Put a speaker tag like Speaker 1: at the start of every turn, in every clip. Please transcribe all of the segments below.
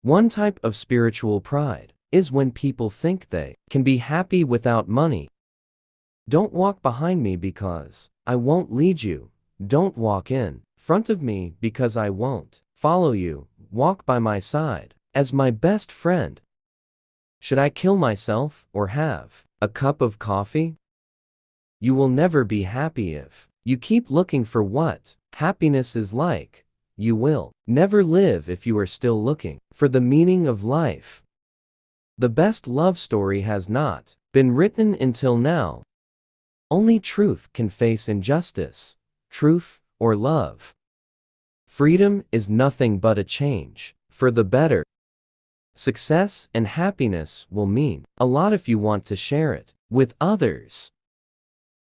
Speaker 1: One type of spiritual pride is when people think they can be happy without money. Don't walk behind me because I won't lead you. Don't walk in front of me because I won't follow you. Walk by my side as my best friend. Should I kill myself or have a cup of coffee? You will never be happy if you keep looking for what happiness is like. You will never live if you are still looking for the meaning of life. The best love story has not been written until now. Only truth can face injustice, truth or love. Freedom is nothing but a change for the better. Success and happiness will mean a lot if you want to share it with others.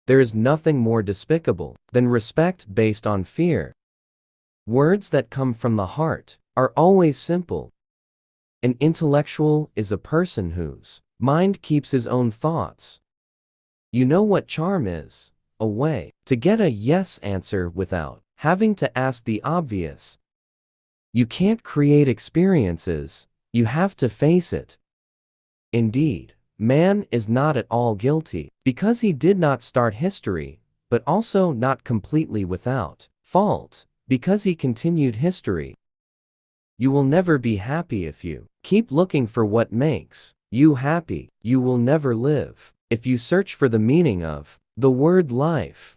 Speaker 1: There is nothing more despicable than respect based on fear. Words that come from the heart are always simple. An intellectual is a person whose mind keeps his own thoughts. You know what charm is? A way to get a yes answer without having to ask the obvious. You can't create experiences, you have to face it. Indeed, man is not at all guilty because he did not start history, but also not completely without fault because he continued history. You will never be happy if you keep looking for what makes you happy. You will never live if you search for the meaning of the word life.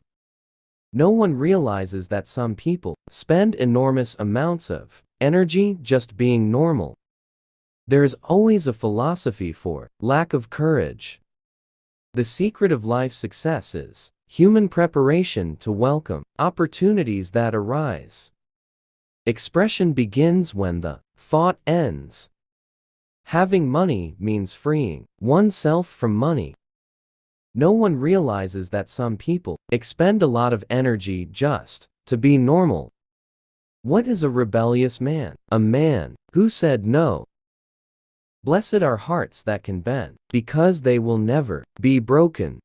Speaker 1: No one realizes that some people spend enormous amounts of energy just being normal. There is always a philosophy for lack of courage. The secret of life's success is human preparation to welcome opportunities that arise. Expression begins when the thought ends. Having money means freeing oneself from money. No one realizes that some people expend a lot of energy just to be normal. What is a rebellious man? A man who said no. Blessed are hearts that can bend, because they will never be broken.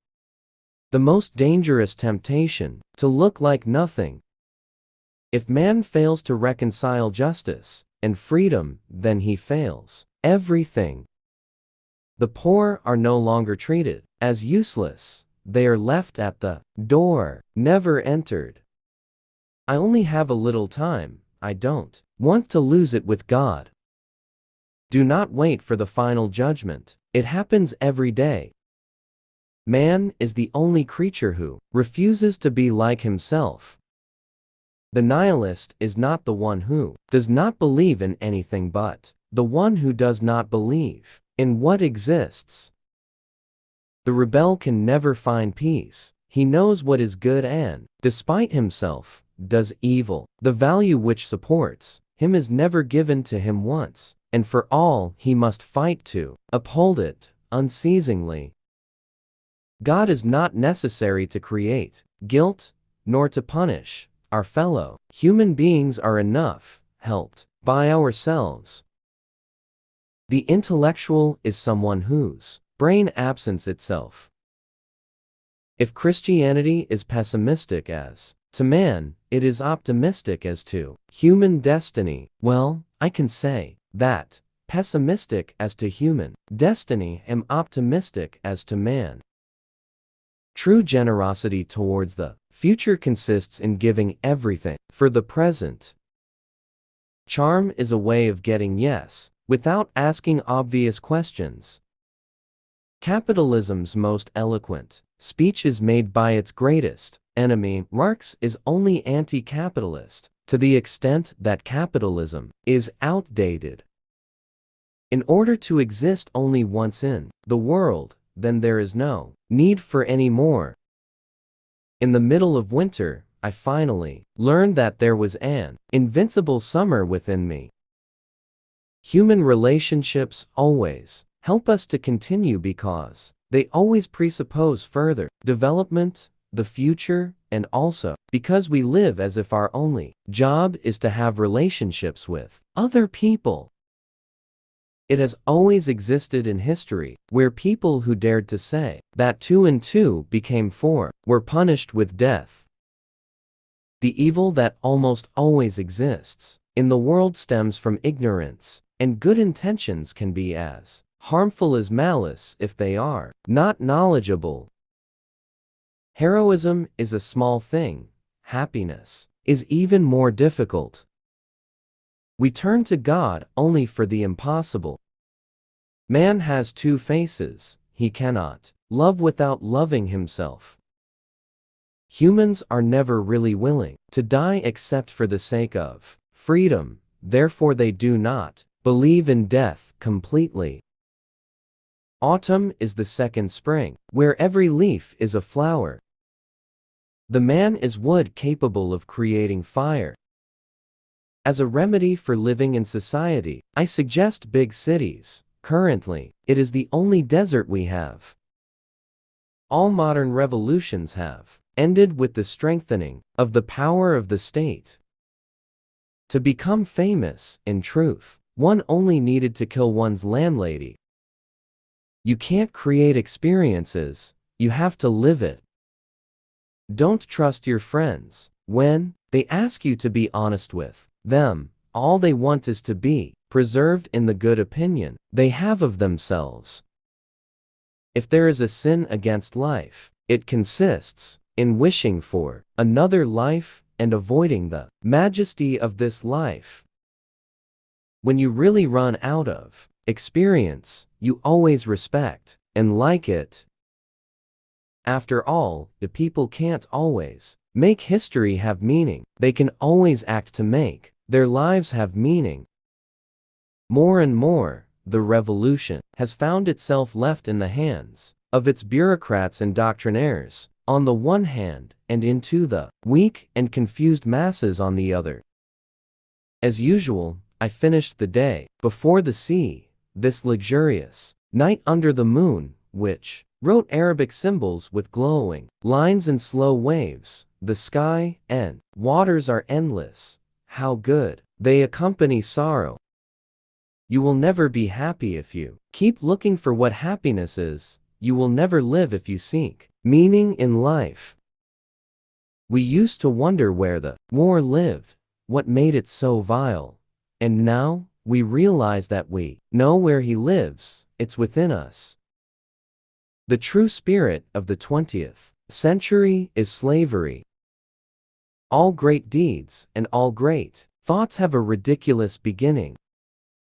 Speaker 1: The most dangerous temptation, to look like nothing. If man fails to reconcile justice and freedom, then he fails everything. The poor are no longer treated as useless, they are left at the door, never entered. I only have a little time, I don't want to lose it with God. Do not wait for the final judgment, it happens every day. Man is the only creature who refuses to be like himself. The nihilist is not the one who does not believe in anything but the one who does not believe in what exists. The rebel can never find peace. He knows what is good and, despite himself, does evil. The value which supports him is never given to him once, and for all he must fight to uphold it unceasingly. God is not necessary to create guilt, nor to punish. Our fellow human beings are enough, helped by ourselves. The intellectual is someone whose brain absents itself. If Christianity is pessimistic as to man, it is optimistic as to human destiny. Well, I can say that, pessimistic as to human destiny, am optimistic as to man. True generosity towards the future consists in giving everything for the present. Charm is a way of getting yes without asking obvious questions. Capitalism's most eloquent speech is made by its greatest enemy. Marx is only anti-capitalist to the extent that capitalism is outdated. In order to exist only once in the world, then there is no need for any more. In the middle of winter, I finally learned that there was an invincible summer within me. Human relationships always help us to continue because they always presuppose further development, the future, and also because we live as if our only job is to have relationships with other people. It has always existed in history, where people who dared to say that 2 and 2 became 4 were punished with death. The evil that almost always exists in the world stems from ignorance. and good intentions can be as harmful as malice if they are not knowledgeable. Heroism is a small thing. Happiness is even more difficult. We turn to God only for the impossible. Man has two faces. He cannot love without loving himself. Humans are never really willing to die except for the sake of freedom, therefore they do not believe in death completely. Autumn is the second spring, where every leaf is a flower. The man is wood capable of creating fire. As a remedy for living in society, I suggest big cities. Currently, it is the only desert we have. All modern revolutions have ended with the strengthening of the power of the state. To become famous, in truth, one only needed to kill one's landlady. You can't create experiences, you have to live it. Don't trust your friends. When they ask you to be honest with them, all they want is to be preserved in the good opinion they have of themselves. If there is a sin against life, it consists in wishing for another life and avoiding the majesty of this life. When you really run out of experience, you always respect and like it. After all, the people can't always make history have meaning. They can always act to make their lives have meaning. More and more, the revolution has found itself left in the hands of its bureaucrats and doctrinaires, on the one hand, and into the weak and confused masses on the other. As usual, I finished the day before the sea, this luxurious night under the moon, which wrote Arabic symbols with glowing lines and slow waves. The sky and waters are endless. How good they accompany sorrow. You will never be happy if you keep looking for what happiness is. You will never live if you seek meaning in life. We used to wonder where the war lived, what made it so vile. And now, we realize that we know where he lives, it's within us. The true spirit of the 20th century is slavery. All great deeds and all great thoughts have a ridiculous beginning.